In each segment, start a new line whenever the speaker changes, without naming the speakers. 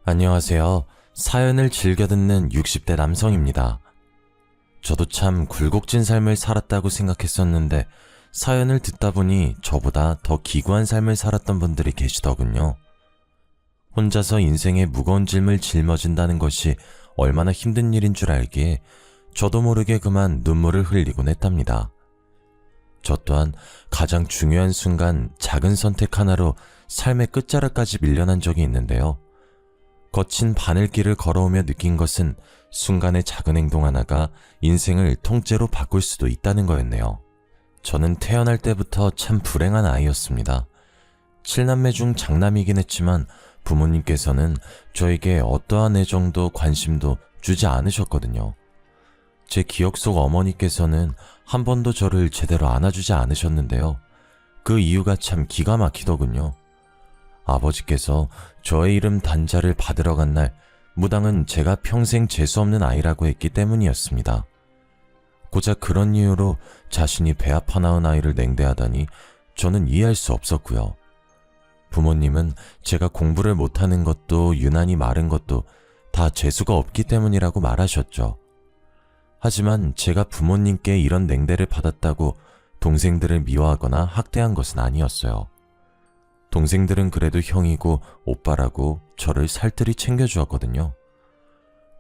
안녕하세요. 사연을 즐겨 듣는 60대 남성입니다. 저도 참 굴곡진 삶을 살았다고 생각했었는데 사연을 듣다 보니 저보다 더 기구한 삶을 살았던 분들이 계시더군요. 혼자서 인생의 무거운 짐을 짊어진다는 것이 얼마나 힘든 일인 줄 알기에 저도 모르게 그만 눈물을 흘리곤 했답니다. 저 또한 가장 중요한 순간 작은 선택 하나로 삶의 끝자락까지 밀려난 적이 있는데요. 거친 바늘길을 걸어오며 느낀 것은 순간의 작은 행동 하나가 인생을 통째로 바꿀 수도 있다는 거였네요. 저는 태어날 때부터 참 불행한 아이였습니다. 7남매 중 장남이긴 했지만 부모님께서는 저에게 어떠한 애정도 관심도 주지 않으셨거든요. 제 기억 속 어머니께서는 한 번도 저를 제대로 안아주지 않으셨는데요. 그 이유가 참 기가 막히더군요. 아버지께서 저의 이름 단자를 받으러 간 날 무당은 제가 평생 재수없는 아이라고 했기 때문이었습니다. 고작 그런 이유로 자신이 배 아파 낳은 아이를 냉대하다니 저는 이해할 수 없었고요. 부모님은 제가 공부를 못하는 것도 유난히 마른 것도 다 재수가 없기 때문이라고 말하셨죠. 하지만 제가 부모님께 이런 냉대를 받았다고 동생들을 미워하거나 학대한 것은 아니었어요. 동생들은 그래도 형이고 오빠라고 저를 살뜰히 챙겨주었거든요.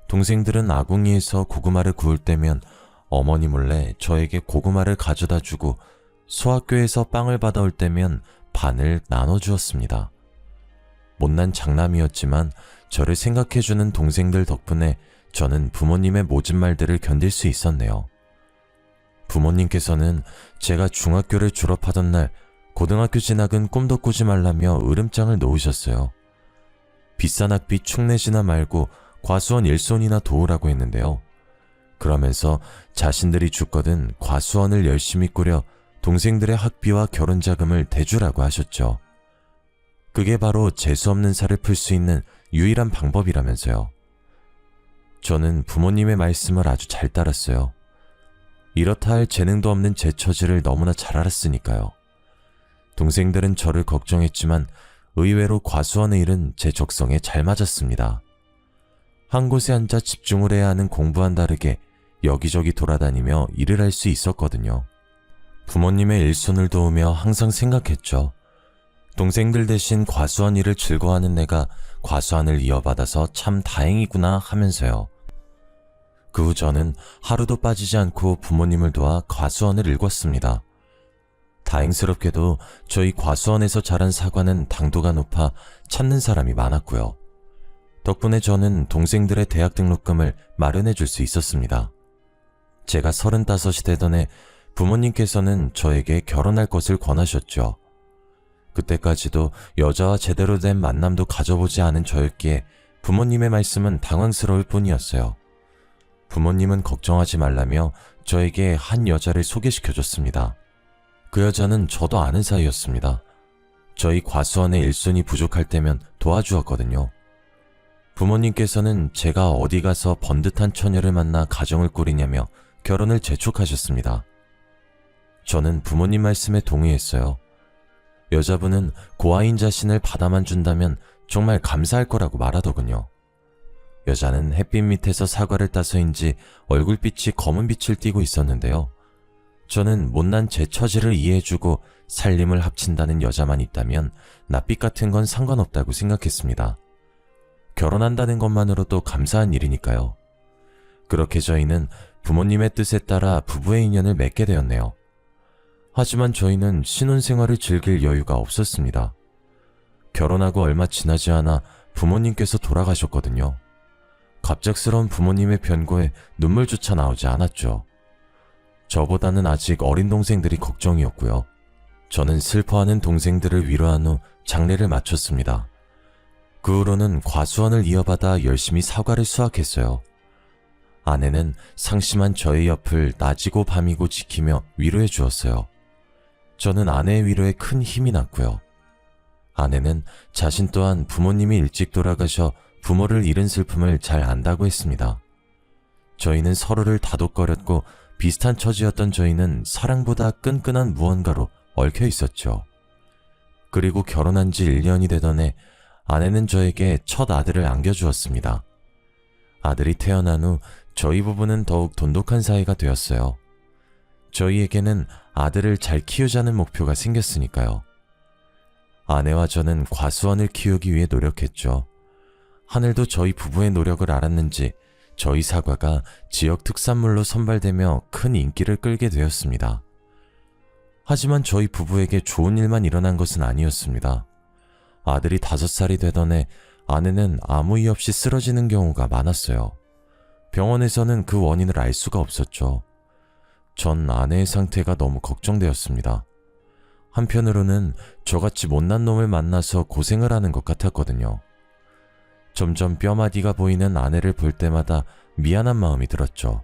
동생들은 아궁이에서 고구마를 구울 때면 어머니 몰래 저에게 고구마를 가져다 주고 소학교에서 빵을 받아올 때면 반을 나눠주었습니다. 못난 장남이었지만 저를 생각해주는 동생들 덕분에 저는 부모님의 모진 말들을 견딜 수 있었네요. 부모님께서는 제가 중학교를 졸업하던 날 고등학교 진학은 꿈도 꾸지 말라며 으름장을 놓으셨어요. 비싼 학비 축내지나 말고 과수원 일손이나 도우라고 했는데요. 그러면서 자신들이 죽거든 과수원을 열심히 꾸려 동생들의 학비와 결혼 자금을 대주라고 하셨죠. 그게 바로 재수없는 살을 풀 수 있는 유일한 방법이라면서요. 저는 부모님의 말씀을 아주 잘 따랐어요. 이렇다 할 재능도 없는 제 처지를 너무나 잘 알았으니까요. 동생들은 저를 걱정했지만 의외로 과수원의 일은 제 적성에 잘 맞았습니다. 한 곳에 앉아 집중을 해야 하는 공부와는 다르게 여기저기 돌아다니며 일을 할 수 있었거든요. 부모님의 일손을 도우며 항상 생각했죠. 동생들 대신 과수원 일을 즐거워하는 내가 과수원을 이어받아서 참 다행이구나 하면서요. 그 후 저는 하루도 빠지지 않고 부모님을 도와 과수원을 일궜습니다. 다행스럽게도 저희 과수원에서 자란 사과는 당도가 높아 찾는 사람이 많았고요. 덕분에 저는 동생들의 대학 등록금을 마련해 줄 수 있었습니다. 제가 35이 되던 해 부모님께서는 저에게 결혼할 것을 권하셨죠. 그때까지도 여자와 제대로 된 만남도 가져보지 않은 저였기에 부모님의 말씀은 당황스러울 뿐이었어요. 부모님은 걱정하지 말라며 저에게 한 여자를 소개시켜줬습니다. 그 여자는 저도 아는 사이였습니다. 저희 과수원의 일손이 부족할 때면 도와주었거든요. 부모님께서는 제가 어디 가서 번듯한 처녀를 만나 가정을 꾸리냐며 결혼을 재촉하셨습니다. 저는 부모님 말씀에 동의했어요. 여자분은 고아인 자신을 받아만 준다면 정말 감사할 거라고 말하더군요. 여자는 햇빛 밑에서 사과를 따서인지 얼굴빛이 검은 빛을 띠고 있었는데요. 저는 못난 제 처지를 이해해주고 살림을 합친다는 여자만 있다면 낯빛 같은 건 상관없다고 생각했습니다. 결혼한다는 것만으로도 감사한 일이니까요. 그렇게 저희는 부모님의 뜻에 따라 부부의 인연을 맺게 되었네요. 하지만 저희는 신혼생활을 즐길 여유가 없었습니다. 결혼하고 얼마 지나지 않아 부모님께서 돌아가셨거든요. 갑작스러운 부모님의 변고에 눈물조차 나오지 않았죠. 저보다는 아직 어린 동생들이 걱정이었고요. 저는 슬퍼하는 동생들을 위로한 후 장례를 마쳤습니다. 그 후로는 과수원을 이어받아 열심히 사과를 수확했어요. 아내는 상심한 저의 옆을 낮이고 밤이고 지키며 위로해 주었어요. 저는 아내의 위로에 큰 힘이 났고요. 아내는 자신 또한 부모님이 일찍 돌아가셔 부모를 잃은 슬픔을 잘 안다고 했습니다. 저희는 서로를 다독거렸고 비슷한 처지였던 저희는 사랑보다 끈끈한 무언가로 얽혀 있었죠. 그리고 결혼한 지 1년이 되던 해 아내는 저에게 첫 아들을 안겨주었습니다. 아들이 태어난 후 저희 부부는 더욱 돈독한 사이가 되었어요. 저희에게는 아들을 잘 키우자는 목표가 생겼으니까요. 아내와 저는 과수원을 키우기 위해 노력했죠. 하늘도 저희 부부의 노력을 알았는지 저희 사과가 지역 특산물로 선발되며 큰 인기를 끌게 되었습니다. 하지만 저희 부부에게 좋은 일만 일어난 것은 아니었습니다. 아들이 5살이 되던 해 아내는 아무 이유 없이 쓰러지는 경우가 많았어요. 병원에서는 그 원인을 알 수가 없었죠. 전 아내의 상태가 너무 걱정되었습니다. 한편으로는 저같이 못난 놈을 만나서 고생을 하는 것 같았거든요. 점점 뼈마디가 보이는 아내를 볼 때마다 미안한 마음이 들었죠.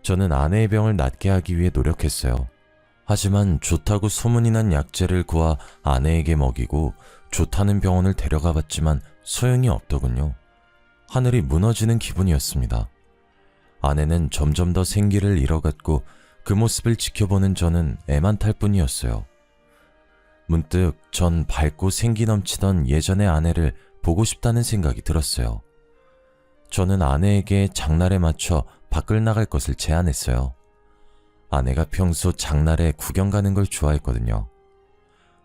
저는 아내의 병을 낫게 하기 위해 노력했어요. 하지만 좋다고 소문이 난 약재를 구하 아내에게 먹이고 좋다는 병원을 데려가 봤지만 소용이 없더군요. 하늘이 무너지는 기분이었습니다. 아내는 점점 더 생기를 잃어갔고 그 모습을 지켜보는 저는 애만 탈 뿐이었어요. 문득 전 밝고 생기 넘치던 예전의 아내를 보고 싶다는 생각이 들었어요. 저는 아내에게 장날에 맞춰 밖을 나갈 것을 제안했어요. 아내가 평소 장날에 구경 가는 걸 좋아했거든요.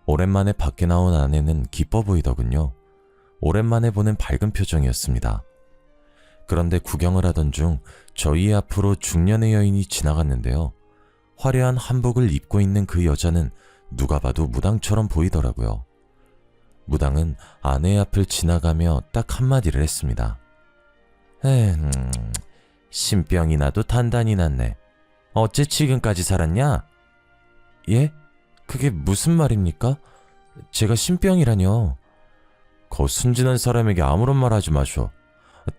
오랜만에 밖에 나온 아내는 기뻐 보이더군요. 오랜만에 보는 밝은 표정이었습니다. 그런데 구경을 하던 중 저희 앞으로 중년의 여인이 지나갔는데요. 화려한 한복을 입고 있는 그 여자는 누가 봐도 무당처럼 보이더라고요. 무당은 아내 앞을 지나가며 딱 한마디를 했습니다. 신병이 나도 단단히 났네. 어째 지금까지 살았냐? 예? 그게 무슨 말입니까? 제가 신병이라뇨. 거 순진한 사람에게 아무런 말 하지 마쇼.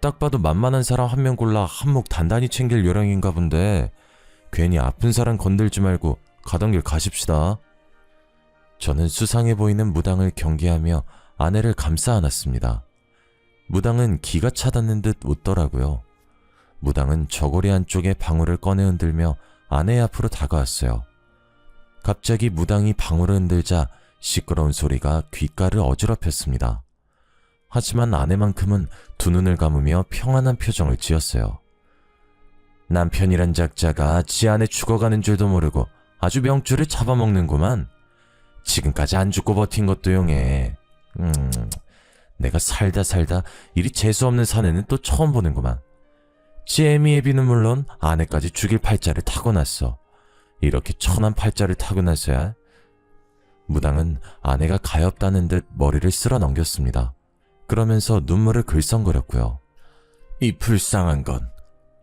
딱 봐도 만만한 사람 한 명 골라 한몫 단단히 챙길 요량인가 본데 괜히 아픈 사람 건들지 말고 가던 길 가십시다. 저는 수상해 보이는 무당을 경계하며 아내를 감싸 안았습니다. 무당은 기가 차닿는 듯 웃더라고요. 무당은 저고리 안쪽에 방울을 꺼내 흔들며 아내 앞으로 다가왔어요. 갑자기 무당이 방울을 흔들자 시끄러운 소리가 귓가를 어지럽혔습니다. 하지만 아내만큼은 두 눈을 감으며 평안한 표정을 지었어요. 남편이란 작자가 지 아내 죽어가는 줄도 모르고 아주 명줄을 잡아먹는구만. 지금까지 안 죽고 버틴 것도 용해. 내가 살다 이리 재수없는 사내는 또 처음 보는구만. 지 애미애비는 물론 아내까지 죽일 팔자를 타고났어. 이렇게 천한 팔자를 타고났어야. 무당은 아내가 가엾다는 듯 머리를 쓸어 넘겼습니다. 그러면서 눈물을 글썽거렸고요. 이 불쌍한 건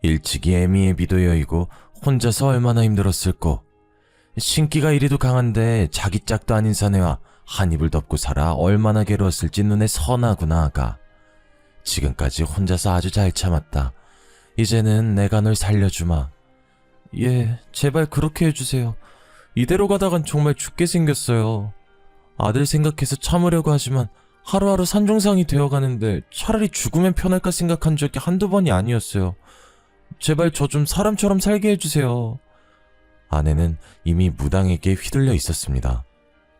일찍이 애미애비도 여의고 혼자서 얼마나 힘들었을꼬. 신기가 이리도 강한데 자기 짝도 아닌 사내와 한 입을 덮고 살아 얼마나 괴로웠을지 눈에 선하구나 아가. 지금까지 혼자서 아주 잘 참았다. 이제는 내가 널 살려주마. 예, 제발 그렇게 해주세요. 이대로 가다간 정말 죽게 생겼어요. 아들 생각해서 참으려고 하지만 하루하루 산중상이 되어가는데 차라리 죽으면 편할까 생각한 적이 한두 번이 아니었어요. 제발 저 좀 사람처럼 살게 해주세요. 아내는 이미 무당에게 휘둘려 있었습니다.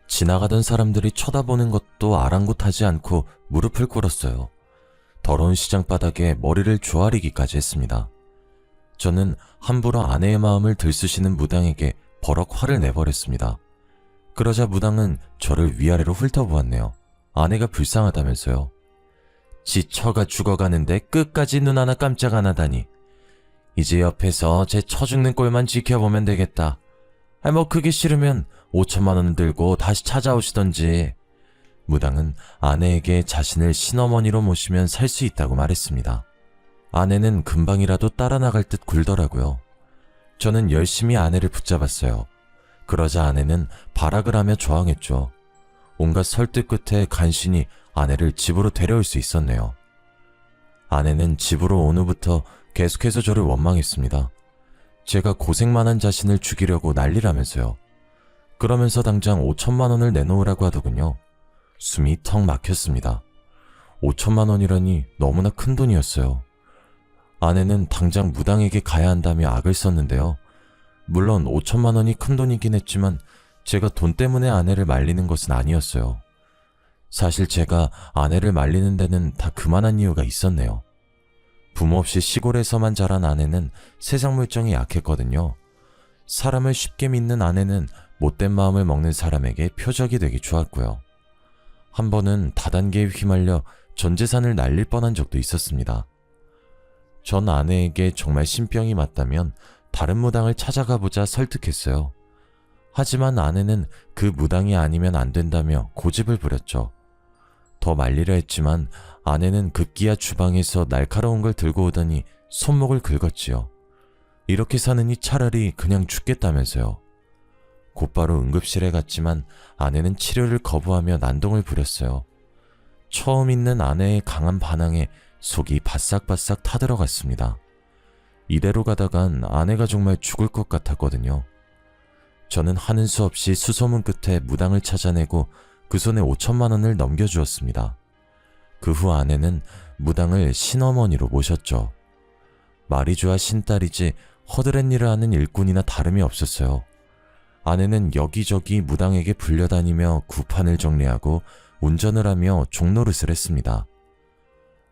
지나가던 사람들이 쳐다보는 것도 아랑곳하지 않고 무릎을 꿇었어요. 더러운 시장바닥에 머리를 조아리기까지 했습니다. 저는 함부로 아내의 마음을 들쑤시는 무당에게 버럭 화를 내버렸습니다. 그러자 무당은 저를 위아래로 훑어보았네요. 아내가 불쌍하다면서요. 지 처가 죽어가는데 끝까지 눈 하나 깜짝 안 하다니. 이제 옆에서 제 처 죽는 꼴만 지켜보면 되겠다. 뭐 그게 싫으면 5천만 원을 들고 다시 찾아오시던지. 무당은 아내에게 자신을 신어머니로 모시면 살 수 있다고 말했습니다. 아내는 금방이라도 따라 나갈 듯 굴더라고요. 저는 열심히 아내를 붙잡았어요. 그러자 아내는 발악을 하며 저항했죠. 온갖 설득 끝에 간신히 아내를 집으로 데려올 수 있었네요. 아내는 집으로 온 후부터 계속해서 저를 원망했습니다. 제가 고생만 한 자신을 죽이려고 난리라면서요. 그러면서 당장 5천만 원을 내놓으라고 하더군요. 숨이 턱 막혔습니다. 5천만 원이라니 너무나 큰 돈이었어요. 아내는 당장 무당에게 가야 한다며 악을 썼는데요. 물론 5천만 원이 큰 돈이긴 했지만 제가 돈 때문에 아내를 말리는 것은 아니었어요. 사실 제가 아내를 말리는 데는 다 그만한 이유가 있었네요. 부모 없이 시골에서만 자란 아내는 세상 물정이 약했거든요. 사람을 쉽게 믿는 아내는 못된 마음을 먹는 사람에게 표적이 되기 좋았고요. 한 번은 다단계에 휘말려 전 재산을 날릴 뻔한 적도 있었습니다. 전 아내에게 정말 신병이 맞다면 다른 무당을 찾아가 보자 설득했어요. 하지만 아내는 그 무당이 아니면 안 된다며 고집을 부렸죠. 더 말리려 했지만 아내는 급기야 주방에서 날카로운 걸 들고 오더니 손목을 긁었지요. 이렇게 사느니 차라리 그냥 죽겠다면서요. 곧바로 응급실에 갔지만 아내는 치료를 거부하며 난동을 부렸어요. 처음 있는 아내의 강한 반항에 속이 바싹바싹 타들어갔습니다. 이대로 가다간 아내가 정말 죽을 것 같았거든요. 저는 하는 수 없이 수소문 끝에 무당을 찾아내고 그 손에 5천만 원을 넘겨주었습니다. 그 후 아내는 무당을 신어머니로 모셨죠. 말이 좋아 신딸이지 허드렛 일을 하는 일꾼이나 다름이 없었어요. 아내는 여기저기 무당에게 불려다니며 구판을 정리하고 운전을 하며 종노릇을 했습니다.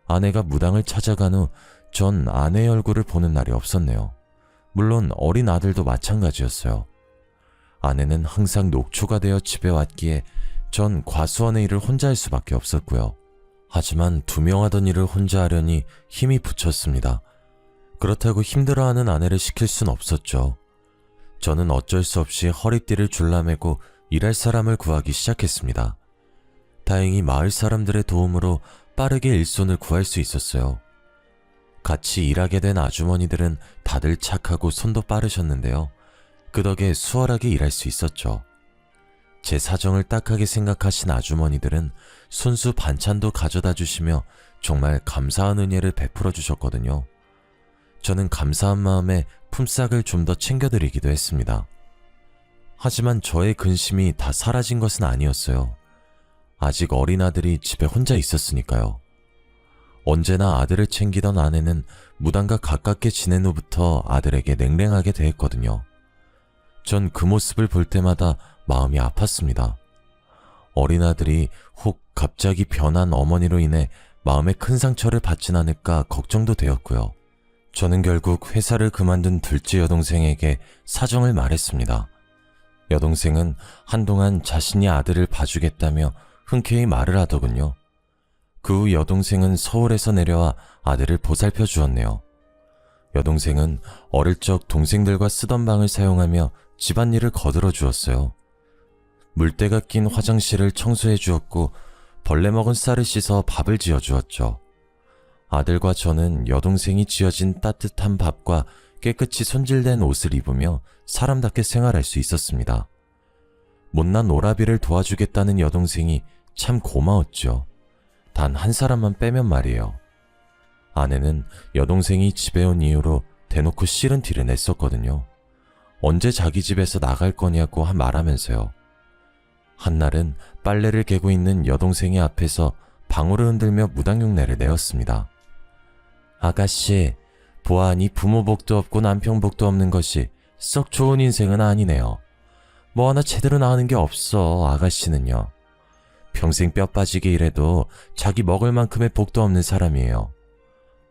아내가 무당을 찾아간 후 전 아내의 얼굴을 보는 날이 없었네요. 물론 어린 아들도 마찬가지였어요. 아내는 항상 녹초가 되어 집에 왔기에 전 과수원의 일을 혼자 할 수밖에 없었고요. 하지만 2명 하던 일을 혼자 하려니 힘이 붙였습니다. 그렇다고 힘들어하는 아내를 시킬 순 없었죠. 저는 어쩔 수 없이 허리띠를 줄라매고 일할 사람을 구하기 시작했습니다. 다행히 마을 사람들의 도움으로 빠르게 일손을 구할 수 있었어요. 같이 일하게 된 아주머니들은 다들 착하고 손도 빠르셨는데요. 그 덕에 수월하게 일할 수 있었죠. 제 사정을 딱하게 생각하신 아주머니들은 손수 반찬도 가져다 주시며 정말 감사한 은혜를 베풀어 주셨거든요. 저는 감사한 마음에 품삯을 좀 더 챙겨드리기도 했습니다. 하지만 저의 근심이 다 사라진 것은 아니었어요. 아직 어린 아들이 집에 혼자 있었으니까요. 언제나 아들을 챙기던 아내는 무당과 가깝게 지낸 후부터 아들에게 냉랭하게 대했거든요. 전 그 모습을 볼 때마다 마음이 아팠습니다. 어린 아들이 혹 갑자기 변한 어머니로 인해 마음에 큰 상처를 받진 않을까 걱정도 되었고요. 저는 결국 회사를 그만둔 둘째 여동생에게 사정을 말했습니다. 여동생은 한동안 자신이 아들을 봐주겠다며 흔쾌히 말을 하더군요. 그 후 여동생은 서울에서 내려와 아들을 보살펴 주었네요. 여동생은 어릴 적 동생들과 쓰던 방을 사용하며 집안일을 거들어 주었어요. 물때가 낀 화장실을 청소해 주었고 벌레 먹은 쌀을 씻어 밥을 지어 주었죠. 아들과 저는 여동생이 지어진 따뜻한 밥과 깨끗이 손질된 옷을 입으며 사람답게 생활할 수 있었습니다. 못난 오라비를 도와주겠다는 여동생이 참 고마웠죠. 단 한 사람만 빼면 말이에요. 아내는 여동생이 집에 온 이후로 대놓고 싫은 티를 냈었거든요. 언제 자기 집에서 나갈 거냐고 말하면서요. 한날은 빨래를 개고 있는 여동생의 앞에서 방울을 흔들며 무당흉내를 내었습니다. 아가씨, 보아하니 부모 복도 없고 남편 복도 없는 것이 썩 좋은 인생은 아니네요. 뭐 하나 제대로 나가는 게 없어, 아가씨는요. 평생 뼈 빠지게 일해도 자기 먹을 만큼의 복도 없는 사람이에요.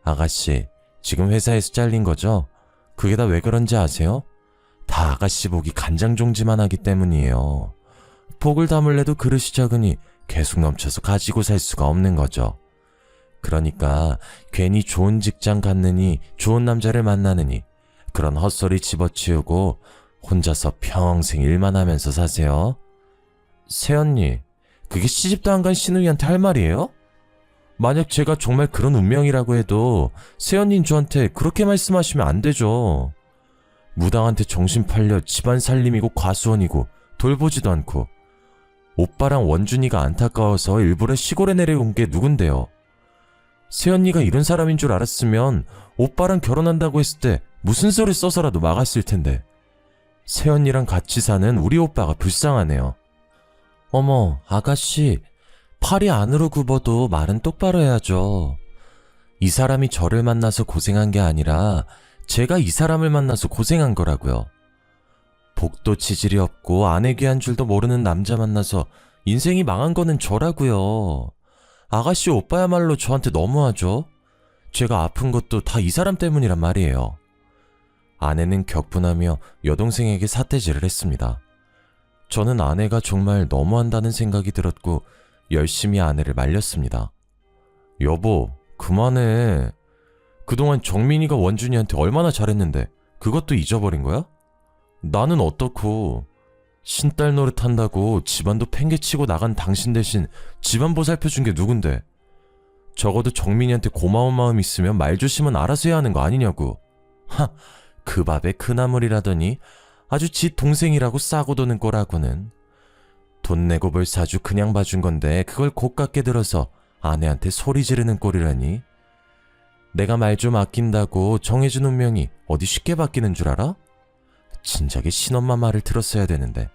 아가씨, 지금 회사에서 잘린 거죠? 그게 다 왜 그런지 아세요? 다 아가씨 복이 간장종지만 하기 때문이에요. 복을 담을래도 그릇이 적으니 계속 넘쳐서 가지고 살 수가 없는 거죠. 그러니까 괜히 좋은 직장 갔느니 좋은 남자를 만나느니 그런 헛소리 집어치우고 혼자서 평생 일만 하면서 사세요. 새언니, 그게 시집도 안 간 시누이한테 할 말이에요? 만약 제가 정말 그런 운명이라고 해도 새언니는 저한테 그렇게 말씀하시면 안 되죠. 무당한테 정신 팔려 집안 살림이고 과수원이고 돌보지도 않고 오빠랑 원준이가 안타까워서 일부러 시골에 내려온 게 누군데요. 새언니가 이런 사람인 줄 알았으면 오빠랑 결혼한다고 했을 때 무슨 소리 써서라도 막았을 텐데. 새언니랑 같이 사는 우리 오빠가 불쌍하네요. 어머, 아가씨, 팔이 안으로 굽어도 말은 똑바로 해야죠. 이 사람이 저를 만나서 고생한 게 아니라 제가 이 사람을 만나서 고생한 거라고요. 복도 치질이 없고 아내 귀한 줄도 모르는 남자 만나서 인생이 망한 거는 저라고요. 아가씨 오빠야말로 저한테 너무하죠? 제가 아픈 것도 다 이 사람 때문이란 말이에요. 아내는 격분하며 여동생에게 삿대질을 했습니다. 저는 아내가 정말 너무한다는 생각이 들었고 열심히 아내를 말렸습니다. 여보, 그만해. 그동안 정민이가 원준이한테 얼마나 잘했는데 그것도 잊어버린 거야? 나는 어떻고 신딸 노릇한다고 집안도 팽개치고 나간 당신 대신 집안 보살펴준 게 누군데? 적어도 정민이한테 고마운 마음 있으면 말조심은 알아서 해야 하는 거 아니냐고. 그 밥에 그 나물이라더니 아주 지 동생이라고 싸고 도는 거라고는. 돈 내고 뭘 사주 그냥 봐준 건데 그걸 고깝게 들어서 아내한테 소리 지르는 꼴이라니. 내가 말 좀 아낀다고 정해준 운명이 어디 쉽게 바뀌는 줄 알아? 진작에 신엄마 말을 들었어야 되는데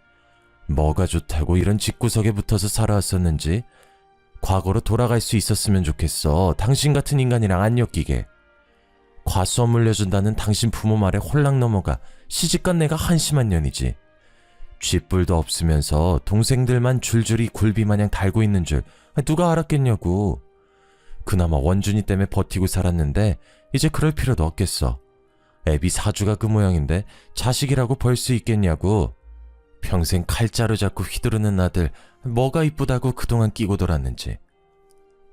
뭐가 좋다고 이런 집구석에 붙어서 살아왔었는지 과거로 돌아갈 수 있었으면 좋겠어. 당신 같은 인간이랑 안 엮이게. 과수원 물려준다는 당신 부모 말에 홀랑 넘어가 시집간 내가 한심한 년이지. 쥐뿔도 없으면서 동생들만 줄줄이 굴비마냥 달고 있는 줄 누가 알았겠냐고. 그나마 원준이 때문에 버티고 살았는데 이제 그럴 필요도 없겠어. 애비 사주가 그 모양인데 자식이라고 벌 수 있겠냐고. 평생 칼자루 잡고 휘두르는 아들 뭐가 이쁘다고 그동안 끼고 돌았는지.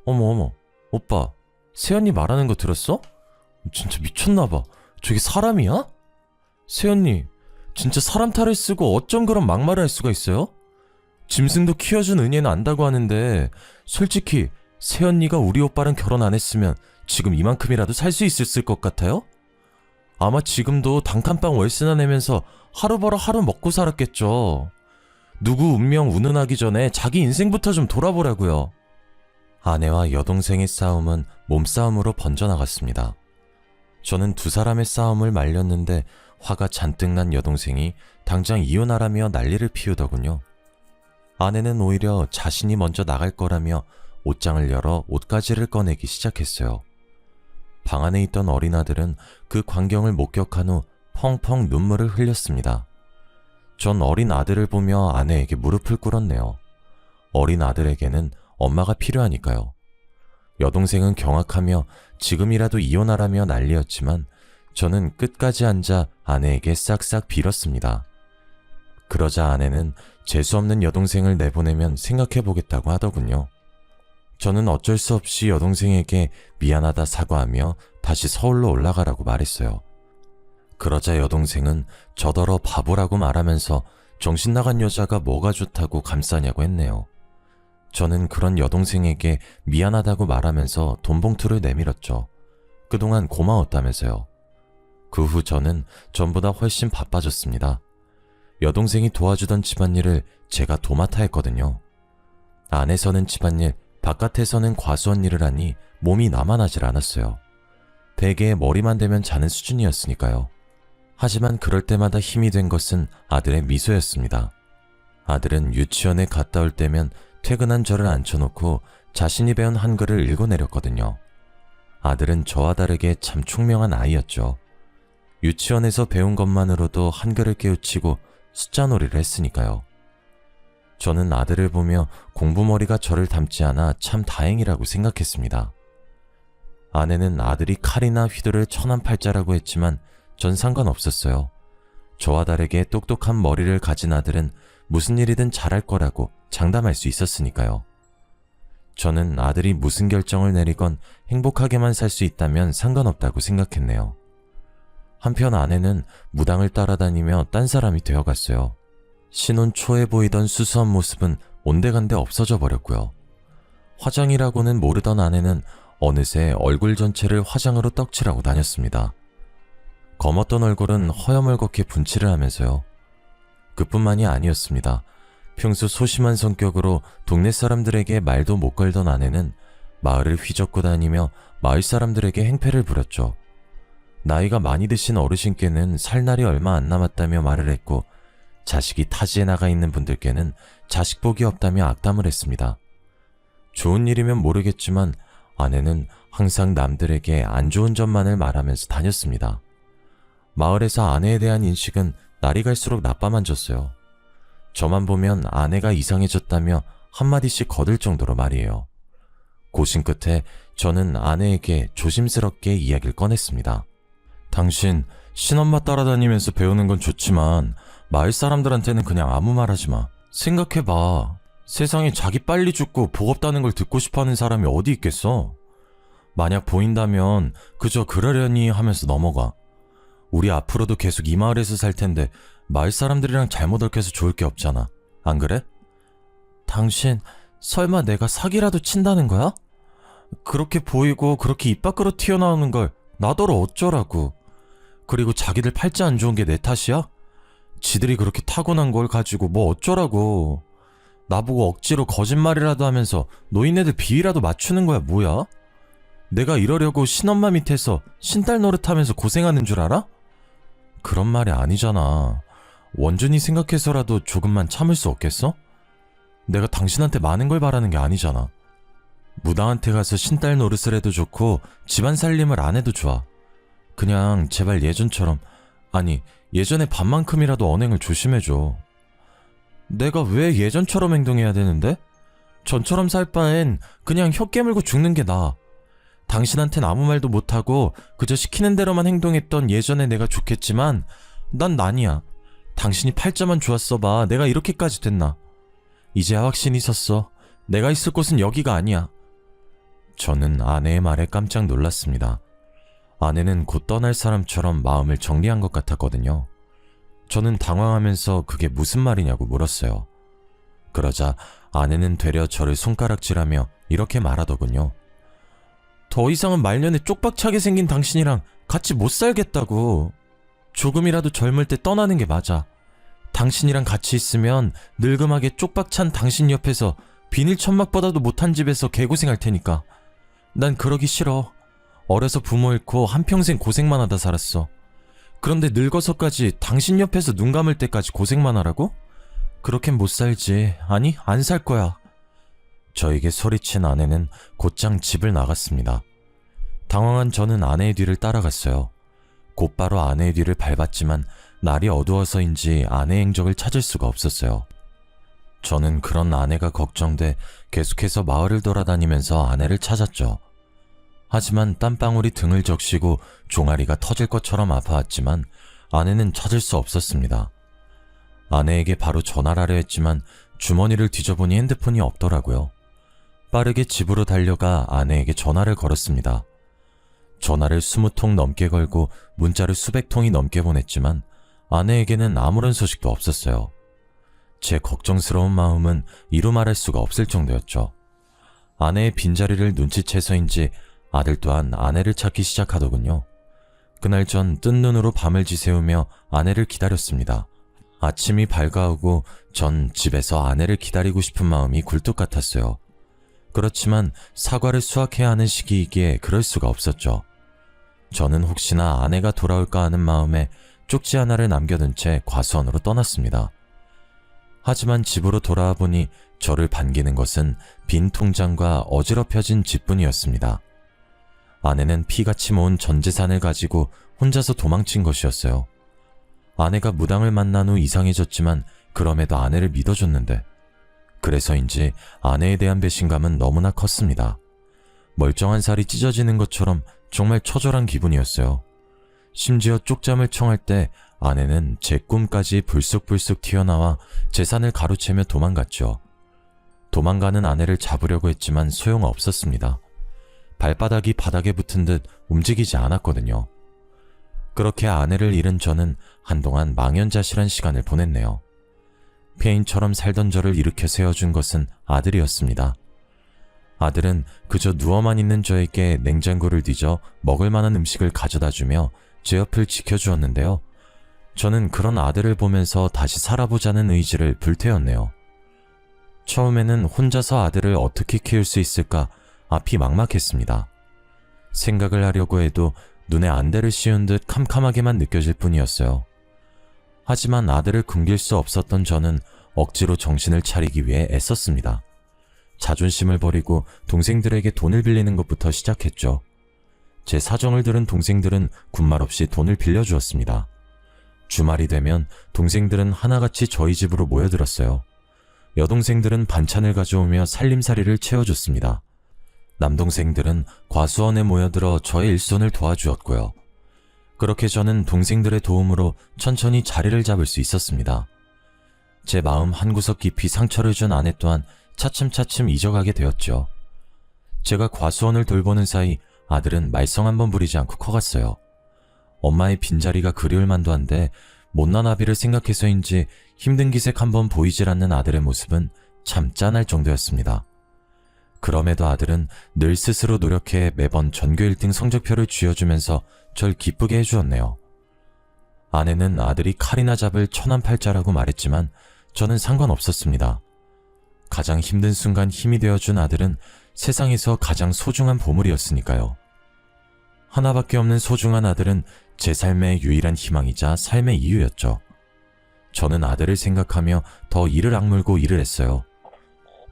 어머, 오빠 세연이 말하는 거 들었어? 진짜 미쳤나봐. 저게 사람이야? 세연이 진짜 사람 탈을 쓰고 어쩜 그런 막말을 할 수가 있어요? 짐승도 키워준 은혜는 안다고 하는데 솔직히 세연이가 우리 오빠랑 결혼 안 했으면 지금 이만큼이라도 살 수 있었을 것 같아요? 아마 지금도 단칸방 월세나 내면서 하루 벌어 하루 먹고 살았겠죠. 누구 운명 운운하기 전에 자기 인생부터 좀 돌아보라고요. 아내와 여동생의 싸움은 몸싸움으로 번져나갔습니다. 저는 두 사람의 싸움을 말렸는데 화가 잔뜩 난 여동생이 당장 이혼하라며 난리를 피우더군요. 아내는 오히려 자신이 먼저 나갈 거라며 옷장을 열어 옷가지를 꺼내기 시작했어요. 방 안에 있던 어린 아들은 그 광경을 목격한 후 펑펑 눈물을 흘렸습니다. 전 어린 아들을 보며 아내에게 무릎을 꿇었네요. 어린 아들에게는 엄마가 필요하니까요. 여동생은 경악하며 지금이라도 이혼하라며 난리였지만 저는 끝까지 앉아 아내에게 싹싹 빌었습니다. 그러자 아내는 재수없는 여동생을 내보내면 생각해보겠다고 하더군요. 저는 어쩔 수 없이 여동생에게 미안하다 사과하며 다시 서울로 올라가라고 말했어요. 그러자 여동생은 저더러 바보라고 말하면서 정신 나간 여자가 뭐가 좋다고 감싸냐고 했네요. 저는 그런 여동생에게 미안하다고 말하면서 돈 봉투를 내밀었죠. 그동안 고마웠다면서요. 그 후 저는 전보다 훨씬 바빠졌습니다. 여동생이 도와주던 집안일을 제가 도맡아 했거든요. 안에서는 집안일, 바깥에서는 과수원 일을 하니 몸이 나만하질 않았어요. 베개에 머리만 대면 자는 수준이었으니까요. 하지만 그럴 때마다 힘이 된 것은 아들의 미소였습니다. 아들은 유치원에 갔다 올 때면 퇴근한 저를 앉혀놓고 자신이 배운 한글을 읽어내렸거든요. 아들은 저와 다르게 참 총명한 아이였죠. 유치원에서 배운 것만으로도 한글을 깨우치고 숫자놀이를 했으니까요. 저는 아들을 보며 공부머리가 저를 닮지 않아 참 다행이라고 생각했습니다. 아내는 아들이 칼이나 휘두를 천한팔자라고 했지만 전 상관없었어요. 저와 다르게 똑똑한 머리를 가진 아들은 무슨 일이든 잘할 거라고 장담할 수 있었으니까요. 저는 아들이 무슨 결정을 내리건 행복하게만 살 수 있다면 상관없다고 생각했네요. 한편 아내는 무당을 따라다니며 딴 사람이 되어갔어요. 신혼 초에 보이던 수수한 모습은 온데간데 없어져 버렸고요. 화장이라고는 모르던 아내는 어느새 얼굴 전체를 화장으로 떡칠하고 다녔습니다. 검었던 얼굴은 허여멀겋게 분칠을 하면서요. 그뿐만이 아니었습니다. 평소 소심한 성격으로 동네 사람들에게 말도 못 걸던 아내는 마을을 휘젓고 다니며 마을 사람들에게 행패를 부렸죠. 나이가 많이 드신 어르신께는 살 날이 얼마 안 남았다며 말을 했고 자식이 타지에 나가 있는 분들께는 자식 복이 없다며 악담을 했습니다. 좋은 일이면 모르겠지만 아내는 항상 남들에게 안 좋은 점만을 말하면서 다녔습니다. 마을에서 아내에 대한 인식은 날이 갈수록 나빠만 졌어요. 저만 보면 아내가 이상해졌다며 한마디씩 거들 정도로 말이에요. 고심 끝에 저는 아내에게 조심스럽게 이야기를 꺼냈습니다. 당신 신엄마 따라다니면서 배우는 건 좋지만 마을 사람들한테는 그냥 아무 말 하지 마. 생각해봐. 세상에 자기 빨리 죽고 복 없다는 걸 듣고 싶어하는 사람이 어디 있겠어? 만약 보인다면 그저 그러려니 하면서 넘어가. 우리 앞으로도 계속 이 마을에서 살 텐데 마을 사람들이랑 잘못 얽혀서 좋을 게 없잖아. 안 그래? 당신 설마 내가 사기라도 친다는 거야? 그렇게 보이고 그렇게 입 밖으로 튀어나오는 걸 나더러 어쩌라고. 그리고 자기들 팔자 안 좋은 게 내 탓이야? 지들이 그렇게 타고난 걸 가지고 뭐 어쩌라고. 나보고 억지로 거짓말이라도 하면서 노인네들 비위라도 맞추는 거야 뭐야? 내가 이러려고 신엄마 밑에서 신딸 노릇하면서 고생하는 줄 알아? 그런 말이 아니잖아. 원준이 생각해서라도 조금만 참을 수 없겠어? 내가 당신한테 많은 걸 바라는 게 아니잖아. 무당한테 가서 신딸 노릇을 해도 좋고 집안 살림을 안 해도 좋아. 그냥 제발 예전처럼, 아니 예전에 반만큼이라도 언행을 조심해줘. 내가 왜 예전처럼 행동해야 되는데? 전처럼 살 바엔 그냥 혀 깨물고 죽는 게 나아. 당신한텐 아무 말도 못하고 그저 시키는 대로만 행동했던 예전의 내가 좋겠지만 난 아니야. 당신이 팔자만 좋았어봐 내가 이렇게까지 됐나. 이제야 확신이 섰어. 내가 있을 곳은 여기가 아니야. 저는 아내의 말에 깜짝 놀랐습니다. 아내는 곧 떠날 사람처럼 마음을 정리한 것 같았거든요. 저는 당황하면서 그게 무슨 말이냐고 물었어요. 그러자 아내는 되려 저를 손가락질하며 이렇게 말하더군요. 더 이상은 말년에 쪽박차게 생긴 당신이랑 같이 못 살겠다고. 조금이라도 젊을 때 떠나는 게 맞아. 당신이랑 같이 있으면 늙음하게 쪽박찬 당신 옆에서 비닐 천막보다도 못한 집에서 개고생할 테니까. 난 그러기 싫어. 어려서 부모 잃고 한평생 고생만 하다 살았어. 그런데 늙어서까지 당신 옆에서 눈 감을 때까지 고생만 하라고? 그렇게는 못 살지. 아니, 안 살 거야. 저에게 소리친 아내는 곧장 집을 나갔습니다. 당황한 저는 아내의 뒤를 따라갔어요. 곧바로 아내의 뒤를 밟았지만 날이 어두워서인지 아내의 행적을 찾을 수가 없었어요. 저는 그런 아내가 걱정돼 계속해서 마을을 돌아다니면서 아내를 찾았죠. 하지만 땀방울이 등을 적시고 종아리가 터질 것처럼 아파왔지만 아내는 찾을 수 없었습니다. 아내에게 바로 전화를 하려 했지만 주머니를 뒤져보니 핸드폰이 없더라고요. 빠르게 집으로 달려가 아내에게 전화를 걸었습니다. 전화를 20통 넘게 걸고 문자를 수백 통이 넘게 보냈지만 아내에게는 아무런 소식도 없었어요. 제 걱정스러운 마음은 이루 말할 수가 없을 정도였죠. 아내의 빈자리를 눈치채서인지 아들 또한 아내를 찾기 시작하더군요. 그날 전 뜬 눈으로 밤을 지새우며 아내를 기다렸습니다. 아침이 밝아오고 전 집에서 아내를 기다리고 싶은 마음이 굴뚝 같았어요. 그렇지만 사과를 수확해야 하는 시기이기에 그럴 수가 없었죠. 저는 혹시나 아내가 돌아올까 하는 마음에 쪽지 하나를 남겨둔 채 과수원으로 떠났습니다. 하지만 집으로 돌아와 보니 저를 반기는 것은 빈 통장과 어지럽혀진 집뿐이었습니다. 아내는 피같이 모은 전 재산을 가지고 혼자서 도망친 것이었어요. 아내가 무당을 만난 후 이상해졌지만 그럼에도 아내를 믿어줬는데 그래서인지 아내에 대한 배신감은 너무나 컸습니다. 멀쩡한 살이 찢어지는 것처럼 정말 처절한 기분이었어요. 심지어 쪽잠을 청할 때 아내는 제 꿈까지 불쑥불쑥 튀어나와 재산을 가로채며 도망갔죠. 도망가는 아내를 잡으려고 했지만 소용없었습니다. 발바닥이 바닥에 붙은 듯 움직이지 않았거든요. 그렇게 아내를 잃은 저는 한동안 망연자실한 시간을 보냈네요. 폐인처럼 살던 저를 일으켜 세워준 것은 아들이었습니다. 아들은 그저 누워만 있는 저에게 냉장고를 뒤져 먹을 만한 음식을 가져다주며 제 옆을 지켜주었는데요. 저는 그런 아들을 보면서 다시 살아보자는 의지를 불태웠네요. 처음에는 혼자서 아들을 어떻게 키울 수 있을까 앞이 막막했습니다. 생각을 하려고 해도 눈에 안대를 씌운 듯 캄캄하게만 느껴질 뿐이었어요. 하지만 아들을 굶길 수 없었던 저는 억지로 정신을 차리기 위해 애썼습니다. 자존심을 버리고 동생들에게 돈을 빌리는 것부터 시작했죠. 제 사정을 들은 동생들은 군말 없이 돈을 빌려주었습니다. 주말이 되면 동생들은 하나같이 저희 집으로 모여들었어요. 여동생들은 반찬을 가져오며 살림살이를 채워줬습니다. 남동생들은 과수원에 모여들어 저의 일손을 도와주었고요. 그렇게 저는 동생들의 도움으로 천천히 자리를 잡을 수 있었습니다. 제 마음 한구석 깊이 상처를 준 아내 또한 차츰차츰 잊어가게 되었죠. 제가 과수원을 돌보는 사이 아들은 말썽 한번 부리지 않고 커갔어요. 엄마의 빈자리가 그리울 만도 한데 못난 아비를 생각해서인지 힘든 기색 한번 보이질 않는 아들의 모습은 참 짠할 정도였습니다. 그럼에도 아들은 늘 스스로 노력해 매번 전교 1등 성적표를 쥐어주면서 절 기쁘게 해주었네요. 아내는 아들이 칼이나 잡을 천한팔자라고 말했지만 저는 상관없었습니다. 가장 힘든 순간 힘이 되어준 아들은 세상에서 가장 소중한 보물이었으니까요. 하나밖에 없는 소중한 아들은 제 삶의 유일한 희망이자 삶의 이유였죠. 저는 아들을 생각하며 더 이를 악물고 일을 했어요.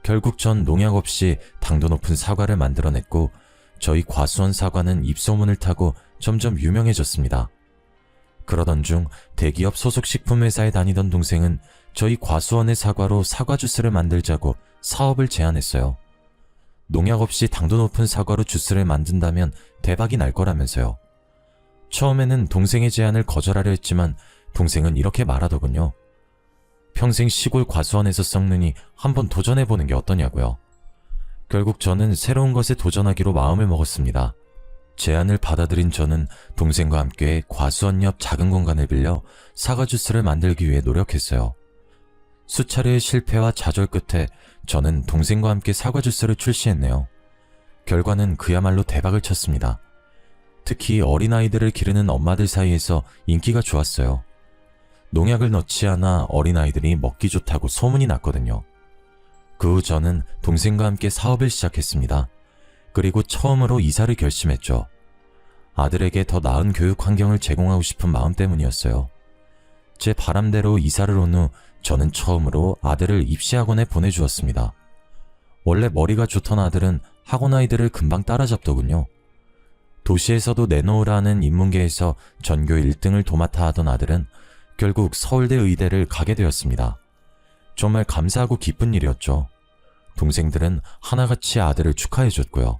결국 전 농약 없이 당도 높은 사과를 만들어냈고 저희 과수원 사과는 입소문을 타고 점점 유명해졌습니다. 그러던 중 대기업 소속 식품회사에 다니던 동생은 저희 과수원의 사과로 사과 주스를 만들자고 사업을 제안했어요. 농약 없이 당도 높은 사과로 주스를 만든다면 대박이 날 거라면서요. 처음에는 동생의 제안을 거절하려 했지만 동생은 이렇게 말하더군요. 평생 시골 과수원에서 썩느니 한번 도전해보는 게 어떠냐고요. 결국 저는 새로운 것에 도전하기로 마음을 먹었습니다. 제안을 받아들인 저는 동생과 함께 과수원 옆 작은 공간을 빌려 사과 주스를 만들기 위해 노력했어요. 수차례의 실패와 좌절 끝에 저는 동생과 함께 사과 주스를 출시했네요. 결과는 그야말로 대박을 쳤습니다. 특히 어린아이들을 기르는 엄마들 사이에서 인기가 좋았어요. 농약을 넣지 않아 어린아이들이 먹기 좋다고 소문이 났거든요. 그 후 저는 동생과 함께 사업을 시작했습니다. 그리고 처음으로 이사를 결심했죠. 아들에게 더 나은 교육 환경을 제공하고 싶은 마음 때문이었어요. 제 바람대로 이사를 온 후 저는 처음으로 아들을 입시학원에 보내주었습니다. 원래 머리가 좋던 아들은 학원 아이들을 금방 따라잡더군요. 도시에서도 내놓으라 하는 인문계에서 전교 1등을 도맡아 하던 아들은 결국 서울대 의대를 가게 되었습니다. 정말 감사하고 기쁜 일이었죠. 동생들은 하나같이 아들을 축하해줬고요.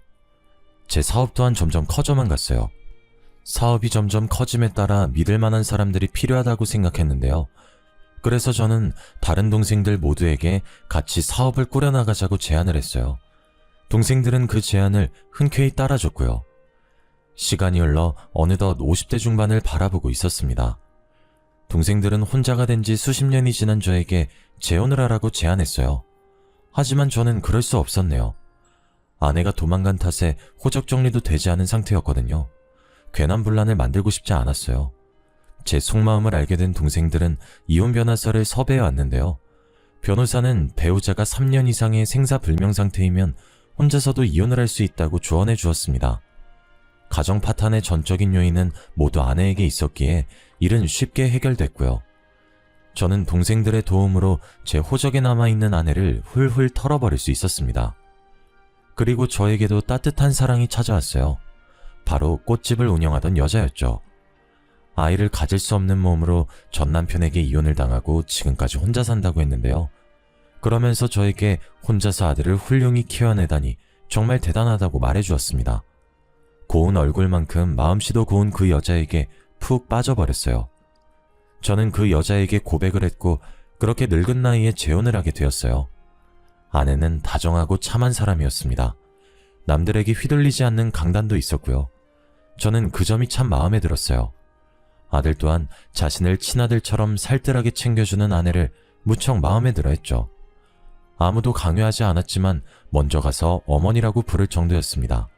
제 사업 또한 점점 커져만 갔어요. 사업이 점점 커짐에 따라 믿을 만한 사람들이 필요하다고 생각했는데요. 그래서 저는 다른 동생들 모두에게 같이 사업을 꾸려나가자고 제안을 했어요. 동생들은 그 제안을 흔쾌히 따라줬고요. 시간이 흘러 어느덧 50대 중반을 바라보고 있었습니다. 동생들은 혼자가 된 지 수십 년이 지난 저에게 재혼을 하라고 제안했어요. 하지만 저는 그럴 수 없었네요. 아내가 도망간 탓에 호적 정리도 되지 않은 상태였거든요. 괜한 분란을 만들고 싶지 않았어요. 제 속마음을 알게 된 동생들은 이혼 변호사를 섭외해 왔는데요. 변호사는 배우자가 3년 이상의 생사불명 상태이면 혼자서도 이혼을 할 수 있다고 조언해 주었습니다. 가정 파탄의 전적인 요인은 모두 아내에게 있었기에 일은 쉽게 해결됐고요. 저는 동생들의 도움으로 제 호적에 남아있는 아내를 훌훌 털어버릴 수 있었습니다. 그리고 저에게도 따뜻한 사랑이 찾아왔어요. 바로 꽃집을 운영하던 여자였죠. 아이를 가질 수 없는 몸으로 전 남편에게 이혼을 당하고 지금까지 혼자 산다고 했는데요. 그러면서 저에게 혼자서 아들을 훌륭히 키워내다니 정말 대단하다고 말해주었습니다. 고운 얼굴만큼 마음씨도 고운 그 여자에게 푹 빠져버렸어요. 저는 그 여자에게 고백을 했고 그렇게 늙은 나이에 재혼을 하게 되었어요. 아내는 다정하고 참한 사람이었습니다. 남들에게 휘둘리지 않는 강단도 있었고요. 저는 그 점이 참 마음에 들었어요. 아들 또한 자신을 친아들처럼 살뜰하게 챙겨주는 아내를 무척 마음에 들어 했죠. 아무도 강요하지 않았지만 먼저 가서 어머니라고 부를 정도였습니다.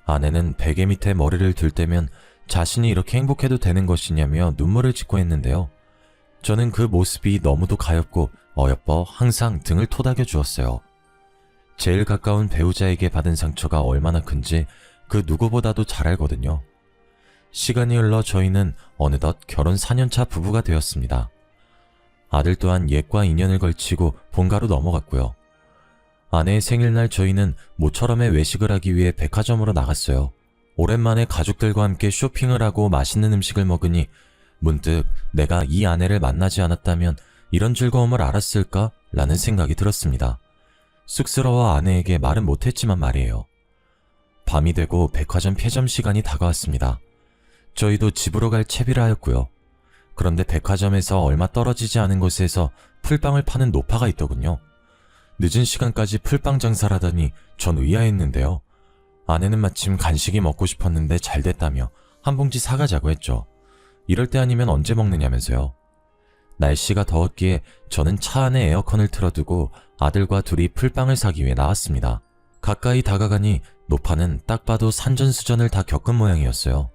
아내는 베개 밑에 머리를 들 때면 자신이 이렇게 행복해도 되는 것이냐며 눈물을 짓고 했는데요. 저는 그 모습이 너무도 가엾고 어여뻐 항상 등을 토닥여 주었어요. 제일 가까운 배우자에게 받은 상처가 얼마나 큰지 그 누구보다도 잘 알거든요. 시간이 흘러 저희는 어느덧 결혼 4년차 부부가 되었습니다. 아들 또한 옛과 인연을 걸치고 본가로 넘어갔고요. 아내의 생일날 저희는 모처럼의 외식을 하기 위해 백화점으로 나갔어요. 오랜만에 가족들과 함께 쇼핑을 하고 맛있는 음식을 먹으니 문득 내가 이 아내를 만나지 않았다면 이런 즐거움을 알았을까 라는 생각이 들었습니다. 쑥스러워 아내에게 말은 못했지만 말이에요. 밤이 되고 백화점 폐점 시간이 다가왔습니다. 저희도 집으로 갈 채비를 하였고요. 그런데 백화점에서 얼마 떨어지지 않은 곳에서 풀빵을 파는 노파가 있더군요. 늦은 시간까지 풀빵 장사를 하다니 전 의아했는데요. 아내는 마침 간식이 먹고 싶었는데 잘 됐다며 한 봉지 사가자고 했죠. 이럴 때 아니면 언제 먹느냐면서요. 날씨가 더웠기에 저는 차 안에 에어컨을 틀어두고 아들과 둘이 풀빵을 사기 위해 나왔습니다. 가까이 다가가니 노파는 딱 봐도 산전수전을 다 겪은 모양이었어요.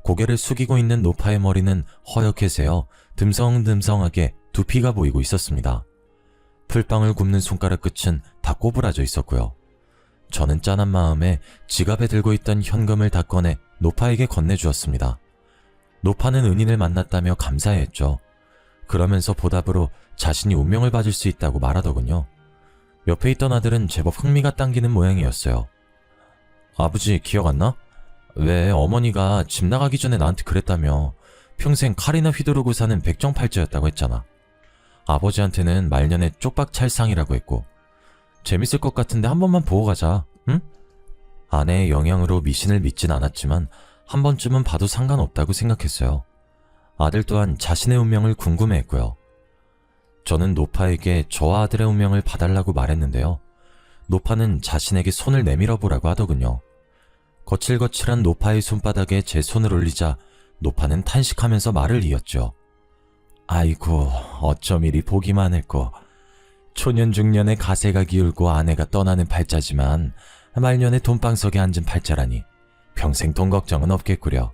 고개를 숙이고 있는 노파의 머리는 허옇게 새어 듬성듬성하게 두피가 보이고 있었습니다. 풀빵을 굽는 손가락 끝은 다 꼬부라져 있었고요. 저는 짠한 마음에 지갑에 들고 있던 현금을 다 꺼내 노파에게 건네주었습니다. 노파는 은인을 만났다며 감사해했죠. 그러면서 보답으로 자신이 운명을 받을 수 있다고 말하더군요. 옆에 있던 아들은 제법 흥미가 당기는 모양이었어요. 아버지 기억 안 나? 왜 어머니가 집 나가기 전에 나한테 그랬다며 평생 칼이나 휘두르고 사는 백정팔자였다고 했잖아. 아버지한테는 말년에 쪽박찰상이라고 했고 재밌을 것 같은데 한 번만 보고 가자, 응? 아내의 영향으로 미신을 믿진 않았지만 한 번쯤은 봐도 상관없다고 생각했어요. 아들 또한 자신의 운명을 궁금해했고요. 저는 노파에게 저와 아들의 운명을 봐달라고 말했는데요. 노파는 자신에게 손을 내밀어 보라고 하더군요. 거칠거칠한 노파의 손바닥에 제 손을 올리자 노파는 탄식하면서 말을 이었죠. 아이고 어쩜 이리 보기만 했고 초년중년에 가세가 기울고 아내가 떠나는 팔자지만 말년에 돈방석에 앉은 팔자라니 평생 돈 걱정은 없겠구려.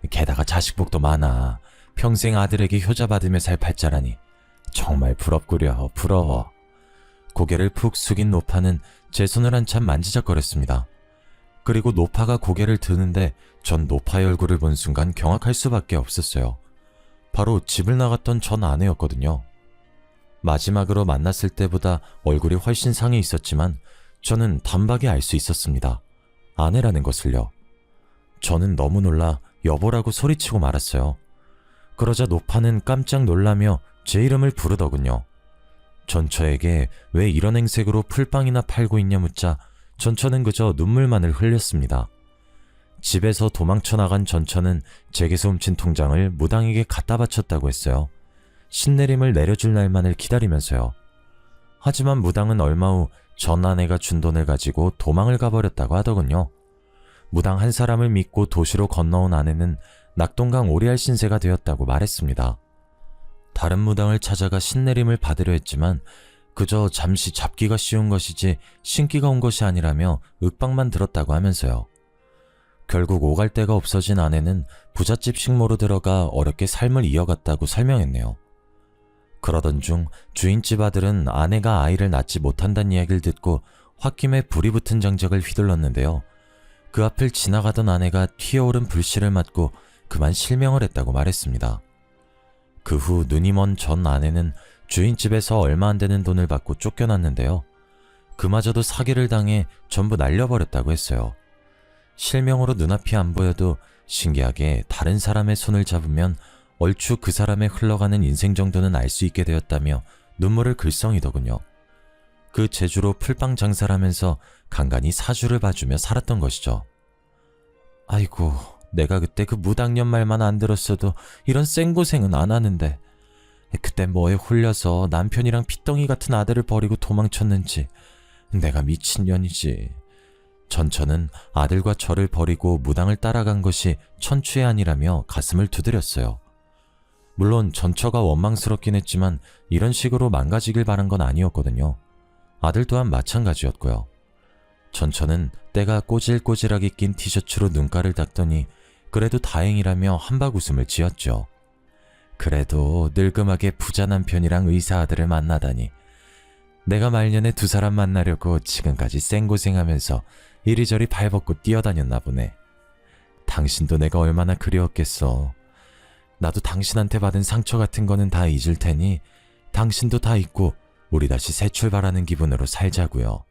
게다가 자식복도 많아 평생 아들에게 효자받으며 살 팔자라니 정말 부럽구려. 부러워. 고개를 푹 숙인 노파는 제 손을 한참 만지작거렸습니다. 그리고 노파가 고개를 드는데 전 노파의 얼굴을 본 순간 경악할 수밖에 없었어요. 바로 집을 나갔던 전 아내였거든요. 마지막으로 만났을 때보다 얼굴이 훨씬 상해 있었지만 저는 단박에 알 수 있었습니다. 아내라는 것을요. 저는 너무 놀라 여보라고 소리치고 말았어요. 그러자 노파는 깜짝 놀라며 제 이름을 부르더군요. 전처에게 왜 이런 행색으로 풀빵이나 팔고 있냐 묻자 전처는 그저 눈물만을 흘렸습니다. 집에서 도망쳐 나간 전처는 제게서 훔친 통장을 무당에게 갖다 바쳤다고 했어요. 신내림을 내려줄 날만을 기다리면서요. 하지만 무당은 얼마 후 전 아내가 준 돈을 가지고 도망을 가버렸다고 하더군요. 무당 한 사람을 믿고 도시로 건너온 아내는 낙동강 오리알 신세가 되었다고 말했습니다. 다른 무당을 찾아가 신내림을 받으려 했지만 그저 잠시 잡기가 쉬운 것이지 신기가 온 것이 아니라며 윽박만 들었다고 하면서요. 결국 오갈 데가 없어진 아내는 부잣집 식모로 들어가 어렵게 삶을 이어갔다고 설명했네요. 그러던 중 주인집 아들은 아내가 아이를 낳지 못한다는 이야기를 듣고 홧김에 불이 붙은 장작을 휘둘렀는데요. 그 앞을 지나가던 아내가 튀어오른 불씨를 맞고 그만 실명을 했다고 말했습니다. 그 후 눈이 먼 전 아내는 주인집에서 얼마 안 되는 돈을 받고 쫓겨났는데요. 그마저도 사기를 당해 전부 날려버렸다고 했어요. 실명으로 눈앞이 안 보여도 신기하게 다른 사람의 손을 잡으면 얼추 그 사람의 흘러가는 인생 정도는 알 수 있게 되었다며 눈물을 글썽이더군요. 그 재주로 풀빵 장사를 하면서 간간히 사주를 봐주며 살았던 것이죠. 아이고, 내가 그때 그 무당년 말만 안 들었어도 이런 쌩고생은 안 하는데 그때 뭐에 홀려서 남편이랑 피덩이 같은 아들을 버리고 도망쳤는지 내가 미친년이지. 전처는 아들과 저를 버리고 무당을 따라간 것이 천추의 아니라며 가슴을 두드렸어요. 물론 전처가 원망스럽긴 했지만 이런 식으로 망가지길 바란 건 아니었거든요. 아들 또한 마찬가지였고요. 전처는 때가 꼬질꼬질하게 낀 티셔츠로 눈가를 닦더니 그래도 다행이라며 한박 웃음을 지었죠. 그래도 늙음하게 부자 남편이랑 의사 아들을 만나다니. 내가 말년에 두 사람 만나려고 지금까지 쌩고생하면서 이리저리 발벗고 뛰어다녔나 보네. 당신도 내가 얼마나 그리웠겠어. 나도 당신한테 받은 상처 같은 거는 다 잊을 테니 당신도 다 잊고 우리 다시 새 출발하는 기분으로 살자고요.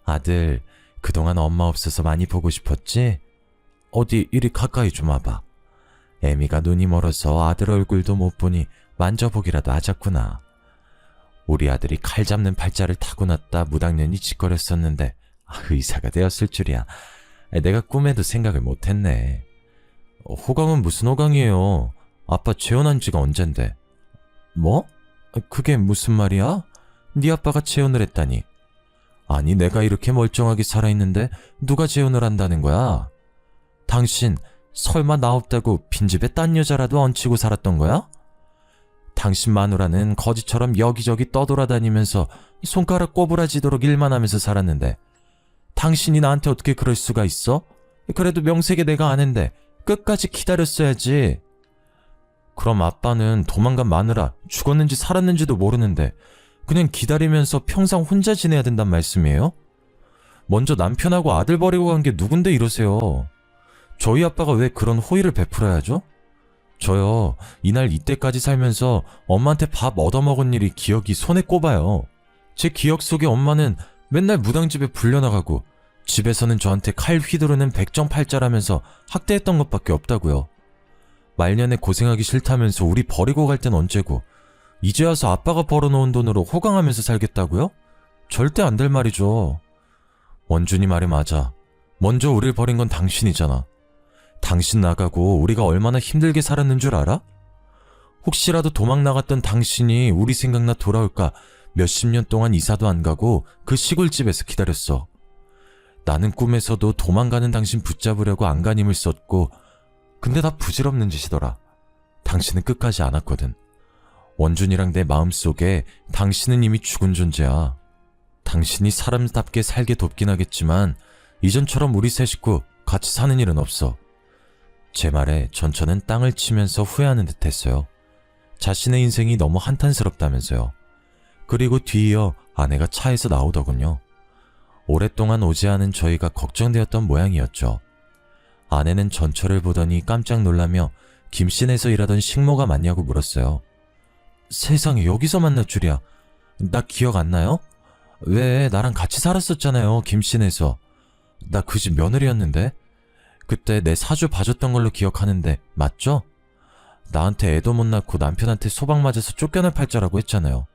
아들, 그동안 엄마 없어서 많이 보고 싶었지? 어디 이리 가까이 좀 와봐. 애미가 눈이 멀어서 아들 얼굴도 못 보니 만져보기라도 하자꾸나. 우리 아들이 칼 잡는 팔자를 타고났다 무당년이 짓거렸었는데 의사가 되었을 줄이야. 내가 꿈에도 생각을 못했네. 호강은 무슨 호강이에요? 아빠 재혼한 지가 언젠데. 뭐? 그게 무슨 말이야? 네 아빠가 재혼을 했다니. 아니, 내가 이렇게 멀쩡하게 살아있는데 누가 재혼을 한다는 거야? 당신 설마 나 없다고 빈집에 딴 여자라도 얹히고 살았던 거야? 당신 마누라는 거지처럼 여기저기 떠돌아다니면서 손가락 꼬부라지도록 일만 하면서 살았는데 당신이 나한테 어떻게 그럴 수가 있어? 그래도 명색에 내가 아는데 끝까지 기다렸어야지. 그럼 아빠는 도망간 마누라 죽었는지 살았는지도 모르는데 그냥 기다리면서 평생 혼자 지내야 된단 말씀이에요? 먼저 남편하고 아들 버리고 간 게 누군데 이러세요. 저희 아빠가 왜 그런 호의를 베풀어야죠? 저요, 이날 이때까지 살면서 엄마한테 밥 얻어먹은 일이 기억이 손에 꼽아요. 제 기억 속에 엄마는 맨날 무당집에 불려나가고 집에서는 저한테 칼 휘두르는 백정팔자라면서 학대했던 것밖에 없다고요. 말년에 고생하기 싫다면서 우리 버리고 갈 땐 언제고 이제 와서 아빠가 벌어놓은 돈으로 호강하면서 살겠다고요? 절대 안 될 말이죠. 원준이 말이 맞아. 먼저 우릴 버린 건 당신이잖아. 당신 나가고 우리가 얼마나 힘들게 살았는 줄 알아? 혹시라도 도망 나갔던 당신이 우리 생각나 돌아올까 몇십 년 동안 이사도 안 가고 그 시골집에서 기다렸어. 나는 꿈에서도 도망가는 당신 붙잡으려고 안간힘을 썼고 근데 다 부질없는 짓이더라. 당신은 끝까지 안 왔거든. 원준이랑 내 마음속에 당신은 이미 죽은 존재야. 당신이 사람답게 살게 돕긴 하겠지만 이전처럼 우리 세 식구 같이 사는 일은 없어. 제 말에 전처는 땅을 치면서 후회하는 듯 했어요. 자신의 인생이 너무 한탄스럽다면서요. 그리고 뒤이어 아내가 차에서 나오더군요. 오랫동안 오지 않은 저희가 걱정되었던 모양이었죠. 아내는 전처를 보더니 깜짝 놀라며 김씨네에서 일하던 식모가 맞냐고 물었어요. 세상에, 여기서 만날 줄이야. 나 기억 안 나요? 왜, 나랑 같이 살았었잖아요, 김씨네에서. 나 그 집 며느리였는데. 그때 내 사주 봐줬던 걸로 기억하는데 맞죠? 나한테 애도 못 낳고 남편한테 소방 맞아서 쫓겨날 팔자라고 했잖아요.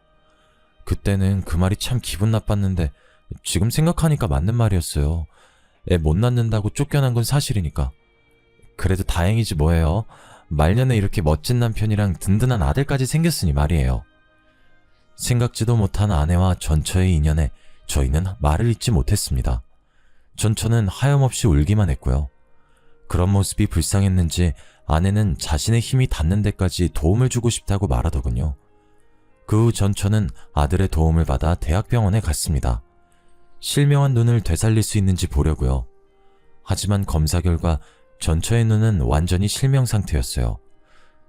그때는 그 말이 참 기분 나빴는데 지금 생각하니까 맞는 말이었어요. 애 못 낳는다고 쫓겨난 건 사실이니까. 그래도 다행이지 뭐예요. 말년에 이렇게 멋진 남편이랑 든든한 아들까지 생겼으니 말이에요. 생각지도 못한 아내와 전처의 인연에 저희는 말을 잇지 못했습니다. 전처는 하염없이 울기만 했고요. 그런 모습이 불쌍했는지 아내는 자신의 힘이 닿는 데까지 도움을 주고 싶다고 말하더군요. 그 후 전처는 아들의 도움을 받아 대학병원에 갔습니다. 실명한 눈을 되살릴 수 있는지 보려고요. 하지만 검사 결과 전처의 눈은 완전히 실명 상태였어요.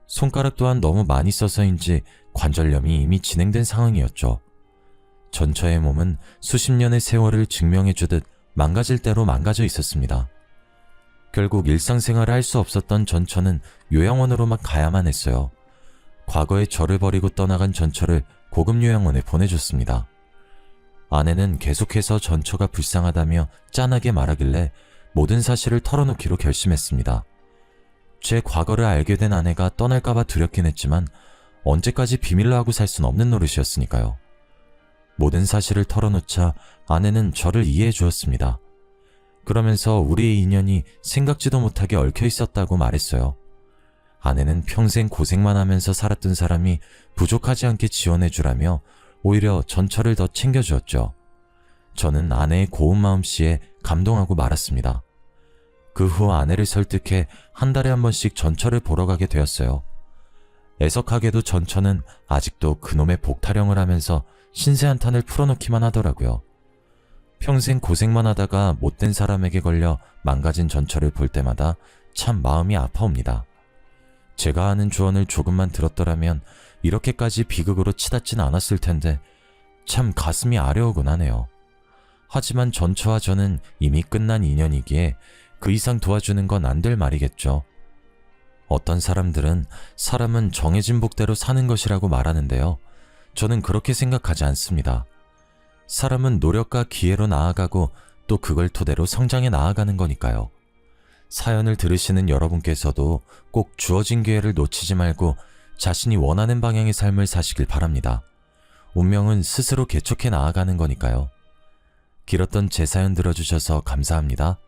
손가락 또한 너무 많이 써서인지 관절염이 이미 진행된 상황이었죠. 전처의 몸은 수십 년의 세월을 증명해주듯 망가질 대로 망가져 있었습니다. 결국 일상생활을 할 수 없었던 전처는 요양원으로만 가야만 했어요. 과거에 저를 버리고 떠나간 전처를 고급 요양원에 보내줬습니다. 아내는 계속해서 전처가 불쌍하다며 짠하게 말하길래 모든 사실을 털어놓기로 결심했습니다. 제 과거를 알게 된 아내가 떠날까봐 두렵긴 했지만 언제까지 비밀로 하고 살 순 없는 노릇이었으니까요. 모든 사실을 털어놓자 아내는 저를 이해해 주었습니다. 그러면서 우리의 인연이 생각지도 못하게 얽혀 있었다고 말했어요. 아내는 평생 고생만 하면서 살았던 사람이 부족하지 않게 지원해 주라며 오히려 전처를 더 챙겨주었죠. 저는 아내의 고운 마음씨에 감동하고 말았습니다. 그 후 아내를 설득해 한 달에 한 번씩 전처를 보러 가게 되었어요. 애석하게도 전처는 아직도 그놈의 복타령을 하면서 신세 한탄을 풀어놓기만 하더라고요. 평생 고생만 하다가 못된 사람에게 걸려 망가진 전처를 볼 때마다 참 마음이 아파옵니다. 제가 하는 조언을 조금만 들었더라면 이렇게까지 비극으로 치닫진 않았을 텐데 참 가슴이 아려오곤 하네요. 하지만 전처와 저는 이미 끝난 인연이기에 그 이상 도와주는 건 안 될 말이겠죠. 어떤 사람들은 사람은 정해진 복대로 사는 것이라고 말하는데요. 저는 그렇게 생각하지 않습니다. 사람은 노력과 기회로 나아가고 또 그걸 토대로 성장해 나아가는 거니까요. 사연을 들으시는 여러분께서도 꼭 주어진 기회를 놓치지 말고 자신이 원하는 방향의 삶을 사시길 바랍니다. 운명은 스스로 개척해 나아가는 거니까요. 길었던 제 사연 들어주셔서 감사합니다.